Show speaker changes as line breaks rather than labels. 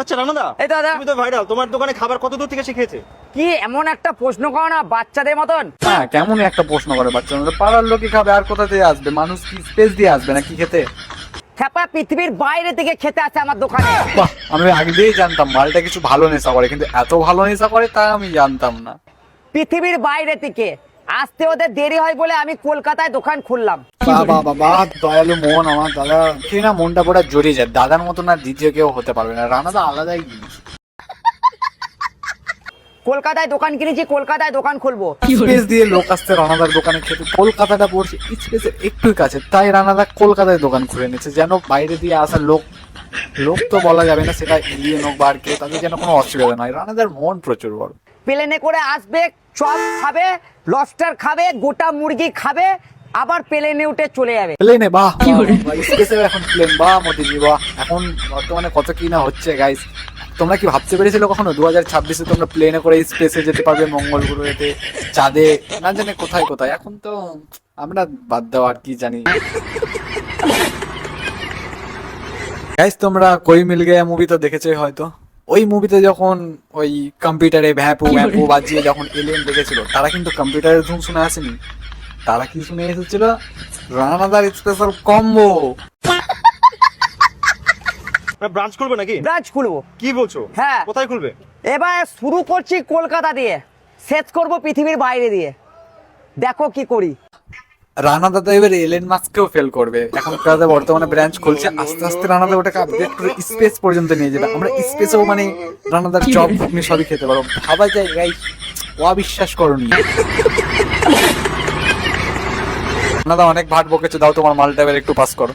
আচ্ছা রানাদা,
এই দাদা,
তুমি তো ভাইরাল, তোমার দোকানে খাবার কত দূর থেকে শিখেছে?
কি এমন একটা প্রশ্ন করো না বাচ্চাদের মতন।
হ্যাঁ, কেমন একটা প্রশ্ন করে বাচ্চারা, পাড়ার লোকই খাবে আর কোথা থেকে আসবে? মানুষ কি স্পেস দিয়ে আসবে নাকি খেতে?
খেপা পৃথিবীর বাইরে থেকে খেতে আসে আমার দোকানে।
বাহ, আমি আগে দিয়েই জানতাম মালটা কিছু ভালো নেশা করে, কিন্তু এত ভালো নেশা করে তা আমি জানতাম না।
পৃথিবীর বাইরে থেকে আসতে ওদের দেরি হয় বলে আমি কলকাতায় দোকান খুললাম।
বাবা বাবা, দয়ালু মন আমার দাদা, খেয়ে না মনটা পুরো জড়িয়ে যায়। দাদার মতো না দ্বিতীয় কেউ হতে পারবে না। রানাদা আলাদাই জিনিস।
কলকাতায় দোকান কিনেছি, কলকাতায় দোকান খুলবো।
স্পেস দিয়ে লোক আসছে রানাদার দোকানে খেতে। কলকাতাটা পড়ছে স্পেসের একটু কাছে, তাই রানাদা কলকাতায় দোকান খুলে নিচ্ছে, যেন বাইরে দিয়ে আসা লোক, লোক তো বলা যাবে না, সেটা এলিয়েন হোক বা আর কেউ, তাদের যেন কোনো অসুবিধা নয়। রানাদার মন প্রচুর বড়।
প্লেনে করে আসবে, চপ খাবে, লবস্টার খাবে, গোটা মুরগি খাবে, আবার প্লেনে উঠে চলে যাবে।
প্লেনে বাহ, স্পেসে এখন প্লেন, বাহ মোদিজি বাহ। এখন বর্তমানে কত কি না হচ্ছে গাইস। তোমরা কি ভাবতে পেরেছিলে কখনো 2026-এ তোমরা প্লেনে করে স্পেসে যেতে পারবে, মঙ্গল গ্রহেতে, চাঁদে, না জানে কোথায় কোথায়? এখন তো আমরা বাদ দাও, আর কি জানি। গাইস, তোমরা কোই মিল গয়া মুভি তো দেখেছোই হয়তো। ওই মুভিতে যখন ওই কম্পিউটারে ভ্যাপু ভ্যাপু বাজিয়ে যখন এলিয়েন দেখেছিল, তারা কিন্তু কম্পিউটারের ধুম শুনে আসেনি, তারা কি শুনে এসেছিল? রানাদার স্পেশাল কম্বো।
ব্রাঞ্চ খুলবে নাকি?
ব্রাঞ্চ খুলবো।
কি বলছো?
হ্যাঁ।
কোথায় খুলবে?
এবার শুরু করছি কলকাতা দিয়ে, শেষ করব পৃথিবীর বাইরে দিয়ে। দেখো কি করি।
রানাদা তো এবার এলেন মাস্ককেও ফেল করবে। এখন কাজে বর্তমানে ব্রাঞ্চ খুলছে, আস্তে আস্তে রানাদা ওটাকে আপডেট করে স্পেস পর্যন্ত নিয়ে যাবে। আমরা স্পেসেও মানে রানাদার চপ ঘুগনি সবই খেতে পারবো। ভাবা যায় গাইস, অবিশ্বাস করনি। রানাদা অনেক ভাট বকেছে, দাও তোমার মালটা এবার একটু পাস করো।